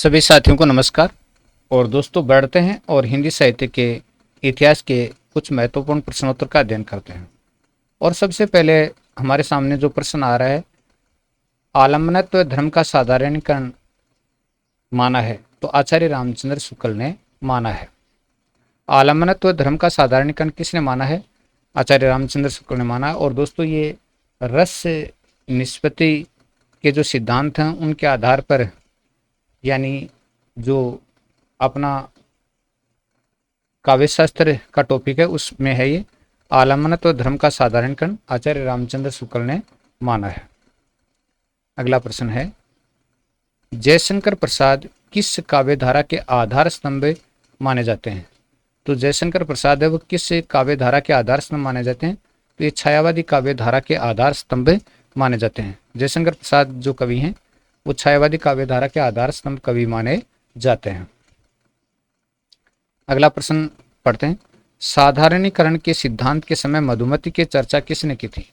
सभी साथियों को नमस्कार। और दोस्तों, बढ़ते हैं और हिंदी साहित्य के इतिहास के कुछ महत्वपूर्ण प्रश्नोत्तर का अध्ययन करते हैं। और सबसे पहले हमारे सामने जो प्रश्न आ रहा है, आलम्बनत्व धर्म का साधारणीकरण माना है, तो आचार्य रामचंद्र शुक्ल ने माना है। आलम्बनत्व धर्म का साधारणीकरण किसने माना है? आचार्य रामचंद्र शुक्ल ने माना है। और दोस्तों, ये रस निष्पत्ति के जो सिद्धांत हैं उनके आधार पर, यानी जो अपना काव्य शास्त्र का टॉपिक है उसमें है ये आलम्बनत्व धर्म का साधारणीकरण आचार्य रामचंद्र शुक्ल ने माना है। अगला प्रश्न है, जयशंकर प्रसाद किस काव्य धारा के आधार स्तंभ माने जाते हैं? तो जयशंकर प्रसाद है वो किस काव्य धारा के आधार स्तंभ माने जाते हैं? तो ये छायावादी काव्य धारा के आधार स्तंभ माने जाते हैं। जयशंकर प्रसाद जो कवि हैं वो छायावादी काव्य धारा के आधार स्तंभ कवि माने जाते हैं। अगला प्रश्न पढ़ते हैं, साधारणीकरण के सिद्धांत के समय मधुमती की चर्चा किसने की थी?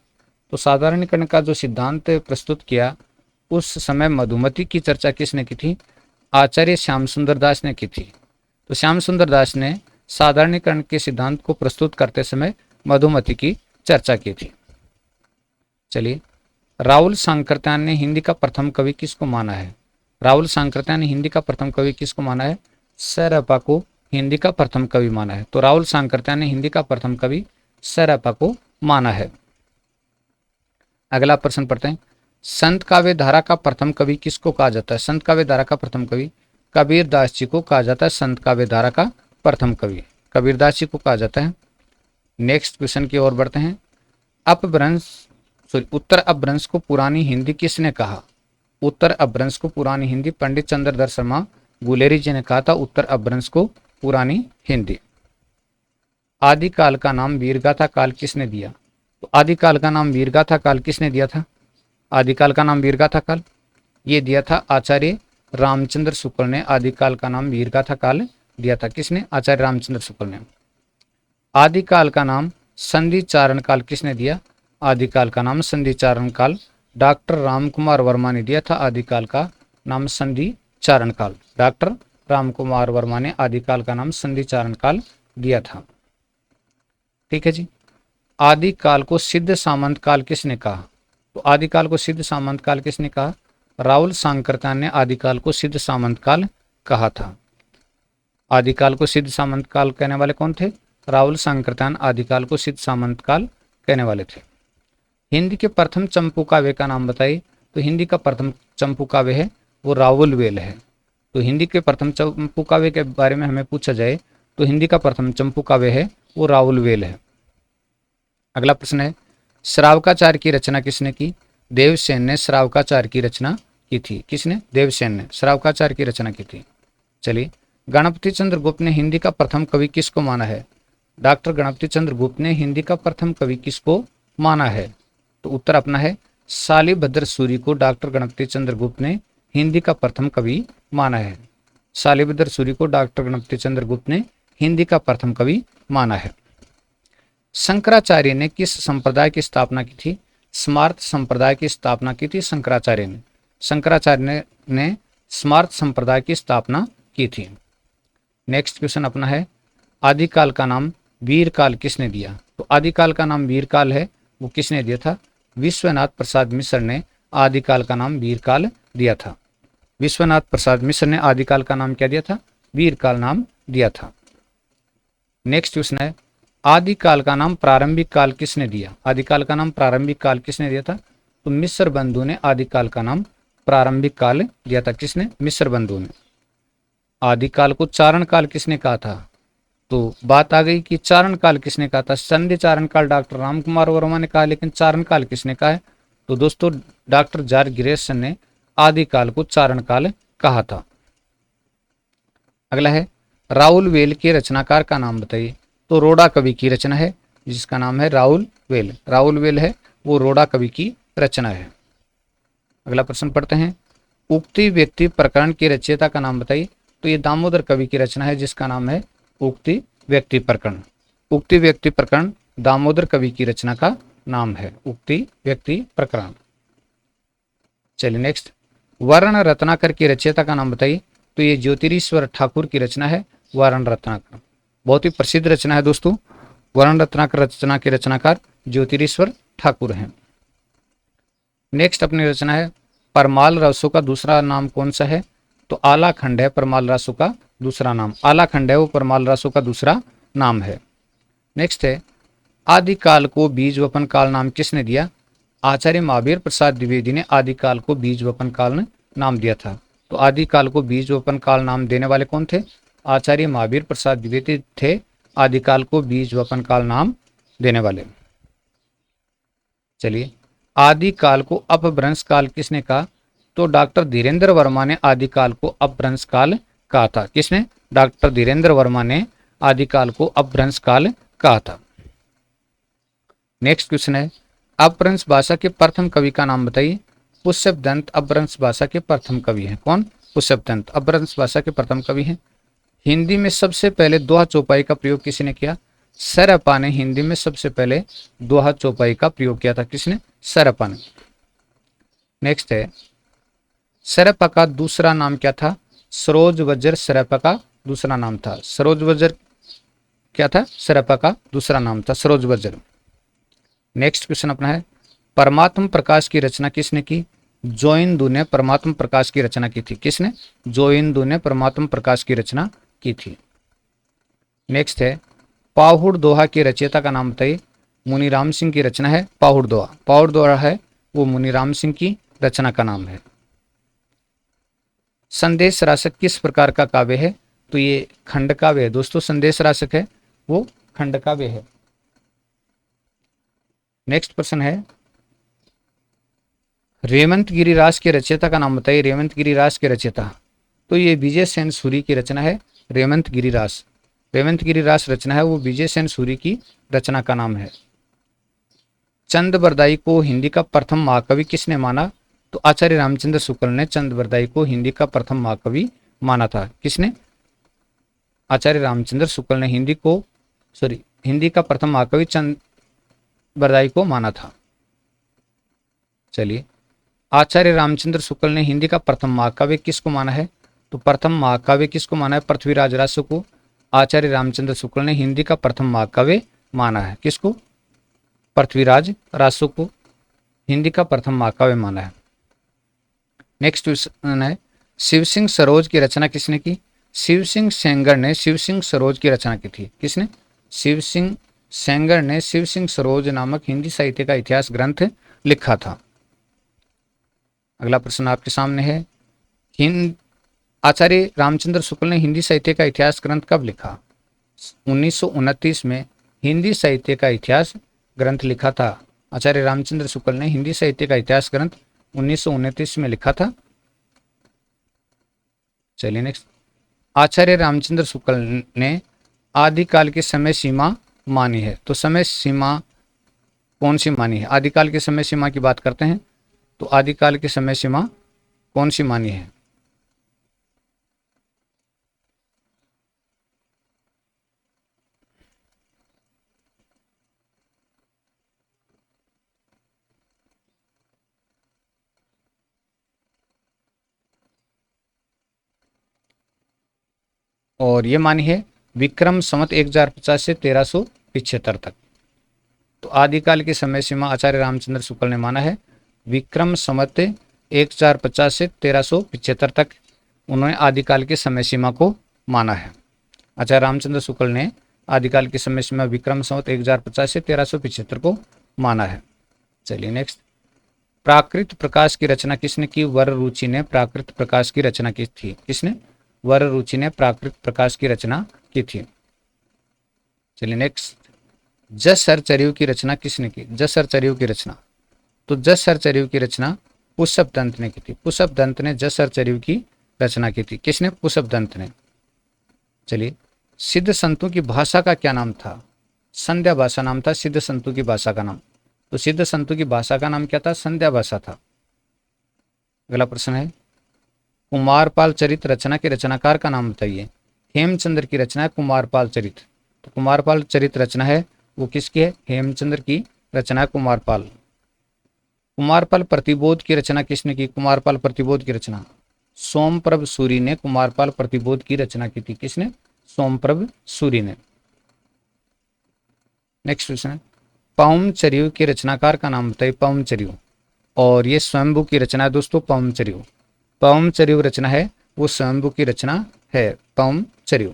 तो साधारणीकरण का जो सिद्धांत प्रस्तुत किया उस समय मधुमती की चर्चा किसने की थी? आचार्य श्याम सुंदर दास ने की थी। तो श्याम सुंदर दास ने साधारणीकरण के सिद्धांत को प्रस्तुत करते समय मधुमती की चर्चा की थी। चलिए, राहुल सांकृत्यायन ने हिंदी का प्रथम कवि किसको माना है? राहुल सांकृत्यायन ने हिंदी का प्रथम कवि किसको माना है? सैरपा को हिंदी का प्रथम कवि माना है। तो राहुल सांकृत्यायन ने हिंदी का प्रथम कवि सैरपा को माना है। अगला प्रश्न पढ़ते हैं, संत काव्य धारा का प्रथम कवि किसको कहा जाता है? संत काव्य धारा का प्रथम कवि कबीर दास जी को कहा जाता है। संत काव्य धारा का प्रथम कवि कबीर दास जी को कहा जाता है। नेक्स्ट क्वेश्चन की ओर बढ़ते हैं, उत्तर अपभ्रंश को पुरानी हिंदी किसने कहा? उत्तर अपभ्रंश को पुरानी हिंदी पंडित चंद्रधर शर्मा गुलेरी जी ने कहा था। उत्तर अपभ्रंश को पुरानी हिंदी। आदिकाल का नाम वीरगाथा काल किसने दिया? तो आदिकाल का नाम वीरगाथा काल किसने दिया था? आदिकाल का नाम वीरगाथा काल ये दिया था आचार्य रामचंद्र शुक्ल ने। आदिकाल का नाम वीरगाथा काल दिया था किसने? आचार्य रामचंद्र शुक्ल ने। आदिकाल का नाम संधि चारण काल किसने दिया? आदिकाल का नाम संधि चारण काल डॉक्टर रामकुमार वर्मा ने दिया था। आदिकाल का नाम संधि चारण काल डॉक्टर रामकुमार वर्मा ने आदिकाल का नाम संधि चारण काल दिया था। ठीक है जी। आदिकाल को सिद्ध सामंत काल किसने कहा? तो आदिकाल को सिद्ध सामंत काल किसने कहा? राहुल सांकृत्यायन ने आदिकाल को सिद्ध सामंत काल कहा था। आदिकाल को सिद्ध सामंत काल कहने वाले कौन थे? राहुल सांकृत्यायन आदिकाल को सिद्ध सामंत काल कहने वाले थे। हिंदी के प्रथम चंपू काव्य का नाम बताइए। तो हिंदी का प्रथम चंपू काव्य है वो रावल वेल है। तो हिंदी के प्रथम चंपू काव्य के बारे में हमें पूछा जाए तो हिंदी का प्रथम चंपू काव्य है वो रावल वेल है। अगला प्रश्न है, श्रावकाचार्य की रचना किसने की? देवसेन ने श्रावकाचार्य की रचना की थी। किसने? देवसेन ने श्रावकाचार्य की रचना की थी। चलिए, गणपति चंद्र गुप्त ने हिंदी का प्रथम कवि किसको माना है? डॉक्टर गणपति चंद्र गुप्त ने हिंदी का प्रथम कवि किसको माना है? तो उत्तर अपना है शालिभद्र सूरी को डॉक्टर गणपति चंद्र गुप्त ने हिंदी का प्रथम कवि माना है। शालिभद्र सूरी को डॉक्टर गणपति चंद्र गुप्त ने हिंदी का प्रथम कवि माना है। शंकराचार्य ने किस संप्रदाय की स्थापना की थी? स्मार्त संप्रदाय की स्थापना की थी शंकराचार्य ने। शंकराचार्य ने स्मार्त संप्रदाय की स्थापना की थी। नेक्स्ट क्वेश्चन अपना है, आदिकाल का नाम वीरकाल किसने दिया? तो आदिकाल का नाम वीरकाल है वो किसने दिया था? विश्वनाथ प्रसाद मिश्र ने आदिकाल का नाम वीरकाल दिया था। विश्वनाथ प्रसाद मिश्र ने आदिकाल का नाम क्या दिया था? वीरकाल नाम दिया था। नेक्स्ट क्वेश्चन है, आदिकाल का नाम प्रारंभिक काल किसने दिया? आदिकाल का नाम प्रारंभिक काल किसने दिया था? तो मिश्र बंधु ने आदिकाल का नाम प्रारंभिक काल दिया था। किसने? मिश्र बंधु ने। आदिकाल को चारण काल किसने कहा था? तो बात आ गई कि चारण काल किसने कहा था? संधि चारण काल डॉक्टर रामकुमार वर्मा ने कहा, लेकिन चारण काल किसने कहा है? तो दोस्तों, डॉक्टर जॉर्ज ग्रेसन ने आदिकाल को चारण काल कहा था। अगला है, राहुल वेल के रचनाकार का नाम बताइए। तो रोड़ा कवि की रचना है जिसका नाम है राहुल वेल। राहुल वेल है वो रोड़ा कवि की रचना है। अगला प्रश्न पढ़ते हैं, उक्ति व्यक्ति प्रकरण के रचयिता का नाम बताइए। तो ये दामोदर कवि की रचना है जिसका नाम है उक्ति व्यक्ति प्रकरण। उक्ति व्यक्ति प्रकरण दामोदर कवि की रचना का नाम है उक्ति व्यक्ति प्रकरण। चलिए नेक्स्ट, वर्ण रत्नाकर की रचयिता का नाम बताइए। तो ये ज्योतिरीश्वर ठाकुर की रचना है वर्ण रत्नाकर। बहुत ही प्रसिद्ध रचना है दोस्तों। वर्ण रत्नाकर रचना के रचनाकार ज्योतिरीश्वर ठाकुर हैं। नेक्स्ट अपनी रचना है परमाल रसों का दूसरा नाम कौन सा है? तो आला खंड है परमाल रसों का दूसरा नाम। आला खंड है वो परमाल रसों का दूसरा नाम है। नेक्स्ट है आदिकाल को बीज वपन काल नाम किसने दिया? आचार्य महावीर प्रसाद द्विवेदी ने आदिकाल को बीज वपन काल नाम दिया था। तो आदिकाल को बीज वपन काल नाम देने वाले कौन थे? आचार्य महावीर प्रसाद द्विवेदी थे आदिकाल को बीज वपन काल नाम देने वाले। चलिए, आदिकाल को अपभ्रंश काल किसने कहा? तो डॉक्टर धीरेन्द्र वर्मा ने आदिकाल को अपभ्रंश काल कहा था। किसने? डॉक्टर धीरेन्द्र वर्मा ने आदिकाल को अपभ्रंश काल कहा था। नेक्स्ट क्वेश्चन है अपभ्रंश भाषा के प्रथम कवि का नाम बताइए। पुष्यपदंत अपभ्रंश भाषा के प्रथम कवि हैं। कौन? पुष्यपदंत अपभ्रंश भाषा के प्रथम कवि हैं। हिंदी में सबसे पहले दोहा चौपाई का प्रयोग किसने किया? सरअप्पा ने हिंदी में सबसे पहले दोहा चौपाई का प्रयोग किया था। किसने? सरअप्पा ने। नेक्स्ट है सरअप्पा का दूसरा नाम क्या था? सरोज वज्र सरअप्पा का दूसरा नाम था। सरोज वज्र क्या था? सरअप्पा का दूसरा नाम था सरोज वज्र। नेक्स्ट क्वेश्चन अपना है परमात्म प्रकाश की रचना किसने की? जोइंदू ने परमात्म प्रकाश की रचना की थी। किसने? जोइंदू ने परमात्म प्रकाश की रचना की थी। नेक्स्ट है पाहुड़ दोहा के रचयिता का नाम बताइए। मुनीराम सिंह की रचना है पाहुड़ दोहा। पाहुड़ दोहा है वो मुनीराम सिंह की रचना का नाम है। संदेश राशक किस प्रकार का काव्य है? तो ये खंड काव्य है दोस्तों। संदेश राशक है वो खंड काव्य है। नेक्स्ट प्रश्न है रेवंत गिरिराज के रचयिता का नाम बताइए। रेवंत गिरिराज के रचयिता तो ये विजय सेन सूरी की रचना है रेवंत गिरिराज। रेवंत गिरिराज रचना है वो विजय सेन सूरी की रचना का नाम है। चंद बरदाई को हिंदी का प्रथम महाकवि किसने माना? तो आचार्य रामचंद्र शुक्ल ने चंद बरदाई को हिंदी का प्रथम महाकवि माना था। किसने? आचार्य रामचंद्र शुक्ल ने हिंदी का प्रथम महाकवि चंद बरदाई को माना था। चलिए, आचार्य रामचंद्र शुक्ल ने हिंदी का प्रथम महाकाव्य किसको माना है? तो प्रथम महाकाव्य किसको माना है? पृथ्वीराज रासो को आचार्य रामचंद्र शुक्ल ने हिंदी का प्रथम महाकाव्य माना है। किसको? पृथ्वीराज रासो को हिंदी का प्रथम महाकाव्य माना है। नेक्स्ट क्वेश्चन है शिव सिंह सरोज की रचना किसने की? शिव सिंह सेंगर ने शिव सिंह सरोज की रचना की थी। किसने? शिव सिंह सेंगर ने शिव सिंह सरोज नामक हिंदी साहित्य का इतिहास ग्रंथ लिखा था। अगला प्रश्न आपके सामने है आचार्य रामचंद्र शुक्ल ने हिंदी साहित्य का इतिहास ग्रंथ कब लिखा? 1929 में हिंदी साहित्य का इतिहास ग्रंथ लिखा था। आचार्य रामचंद्र शुक्ल ने हिंदी साहित्य का इतिहास ग्रंथ 1929 में लिखा था। चलिए नेक्स्ट आचार्य रामचंद्र शुक्ल ने आदिकाल की समय सीमा मानी है। तो समय सीमा कौन सी मानी है? आदिकाल की समय सीमा की बात करते हैं तो आदिकाल की समय सीमा कौन सी मानी है? और ये मानी है विक्रम संवत 1050 से 1375 तक। तो आदिकाल की समय सीमा आचार्य रामचंद्र शुक्ल ने माना है विक्रम संवत 1050 से 1375 तक उन्होंने आदिकाल की समय सीमा को माना है। आचार्य रामचंद्र शुक्ल ने आदिकाल की समय सीमा विक्रम संवत 1050 से 1375 को माना है। चलिए नेक्स्ट प्राकृत प्रकाश की रचना किसने की? वर रुचि ने प्राकृत प्रकाश की रचना की थी। किसने? वर रुचि ने प्राकृत प्रकाश की रचना की थी। चलिए नेक्स्ट जसर चरियु की रचना किसने की? जसर चरियु की रचना तो जसर चरियु की रचना पुष्यपदंत ने की थी। पुष्यपदंत ने जसर चरियु की रचना की थी। किसने? पुष्यपदंत ने। चलिए सिद्ध संतों की भाषा का क्या नाम था? संध्या भाषा नाम था सिद्ध संतों की भाषा का नाम। तो सिद्ध संतों की भाषा का नाम क्या था? संध्या भाषा था। अगला प्रश्न है कुमारपाल चरित रचना के रचनाकार का नाम बताइए। हेमचंद्र की रचना है कुमारपाल चरित। तो कुमारपाल चरित रचना है वो किसकी है? हेमचंद्र की रचना है कुमारपाल। कुमारपाल प्रतिबोध की रचना किसने की? कुमारपाल प्रतिबोध की रचना सोमप्रभ सूरी ने कुमारपाल प्रतिबोध की रचना की थी? किसने? सोमप्रभ सूरी ने। नेक्स्ट क्वेश्चन है, पवनचरियु के रचनाकार का नाम बताइए। पवनचरियु, और ये स्वयंभू की रचना है दोस्तों। पवनचरियु, पवनचरियु रचना है वो स्वयंभू की रचना है पवनचरियु।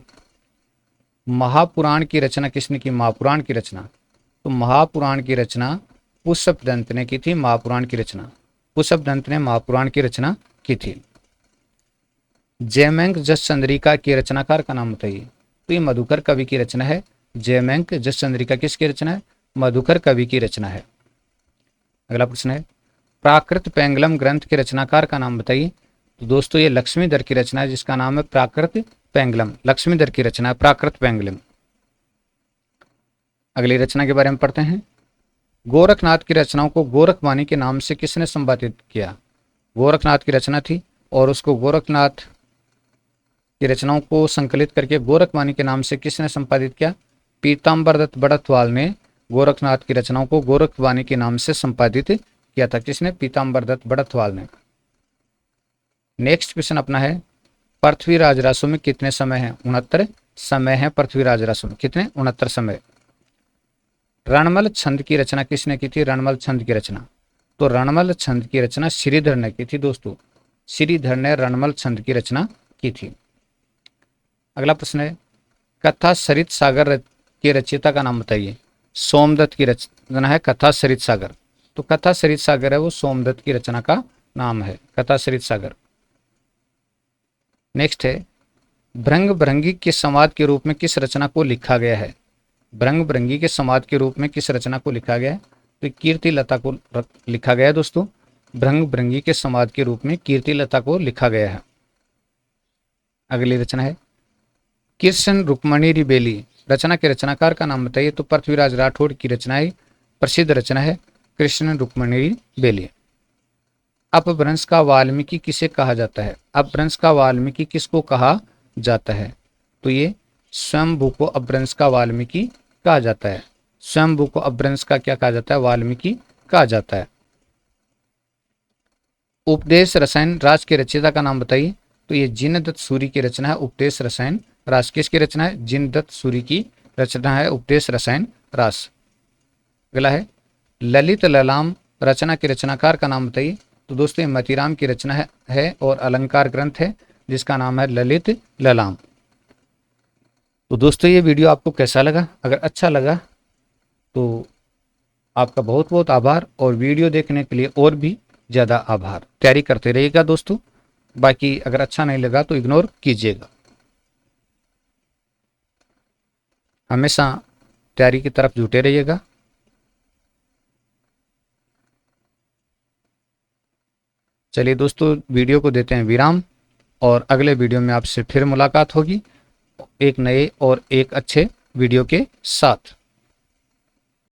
महापुराण की रचना किसने की? महापुराण की रचना, तो महापुराण की रचना पुष्पदंत ने की थी। महापुराण की रचना पुष्पदंत ने महापुराण की रचना की थी। जयमेंक जस चंद्रिका के रचनाकार का नाम बताइए। तो ये मधुकर कवि की रचना है। जयमेंक जस चंद्रिका किसकी रचना है? मधुकर कवि की रचना है। अगला प्रश्न है, प्राकृत पेंगलम ग्रंथ के रचनाकार का नाम बताइए। तो दोस्तों ये लक्ष्मीधर की रचना है, जिसका नाम है प्राकृत पेंगलम। लक्ष्मीधर की रचना है प्राकृत पेंगलम। अगली रचना के बारे में पढ़ते हैं। गोरखनाथ की रचनाओं को गोरखवाणी के नाम से किसने संपादित किया? गोरखनाथ की रचना थी और उसको गोरखनाथ की रचनाओं को संकलित करके गोरखवाणी के नाम से किसने संपादित किया? पीताम्बर दत्त बड़थवाल ने गोरखनाथ की रचनाओं को गोरखवाणी के नाम से संपादित किया था। किसने? पीताम्बर दत्त बड़थवाल ने। नेक्स्ट क्वेश्चन अपना है, पृथ्वीराज रासो में कितने समय है? 69 समय है पृथ्वीराज रासो में। कितने? 69 समय। रणमल छंद की रचना किसने की थी? रणमल छंद की रचना, तो रणमल छंद की रचना श्रीधर ने की थी दोस्तों। श्रीधर ने रणमल छंद की रचना की थी। अगला प्रश्न है, कथा सरित सागर के रचयिता का नाम बताइए। सोमदत्त की रचना है कथा सरित सागर, तो कथा सरित सागर है वो सोमदत्त की रचना का नाम है, कथा सरित सागर। नेक्स्ट है, भृंग भृंगी के संवाद के रूप में किस रचना को लिखा गया है? भृंग भृंगी के संवाद के रूप में किस रचना को लिखा गया है? तो कीर्ति लता को लिखा गया है दोस्तों। भृंग भृंगी के संवाद के रूप में कीर्ति लता को लिखा गया है। अगली रचना है, कृष्ण रुक्मणी रिबेली रचना के रचनाकार का नाम बताइए। तो पृथ्वीराज राठौड़ की रचना है, प्रसिद्ध रचना है कृष्ण रुक्मणी रिबेली। अपभ्रंश का वाल्मीकि किसे कहा जाता है? अपभ्रंश का वाल्मीकि किसको कहा जाता है? तो ये स्वयंभू को अपभ्रंश का वाल्मीकि कहा जाता है। स्वयंभू को अपभ्रंश का क्या कहा जाता है? वाल्मीकि कहा जाता है। उपदेश रसायन रास के रचयिता का नाम बताइए। तो ये जिनदत्त सूरी की रचना है उपदेश रसायन रास। किसकी रचना है? जिनदत्त सूरी की रचना है उपदेश रसायन रास। अगला है, ललित ललाम रचना के रचनाकार का नाम बताइए। तो दोस्तों ये मतीराम की रचना है और अलंकार ग्रंथ है जिसका नाम है ललित ललाम। तो दोस्तों ये वीडियो आपको कैसा लगा? अगर अच्छा लगा तो आपका बहुत बहुत आभार, और वीडियो देखने के लिए और भी ज़्यादा आभार। तैयारी करते रहिएगा दोस्तों, बाकी अगर अच्छा नहीं लगा तो इग्नोर कीजिएगा। हमेशा तैयारी की तरफ जुटे रहिएगा। चलिए दोस्तों वीडियो को देते हैं विराम, और अगले वीडियो में आपसे फिर मुलाकात होगी एक नए और एक अच्छे वीडियो के साथ।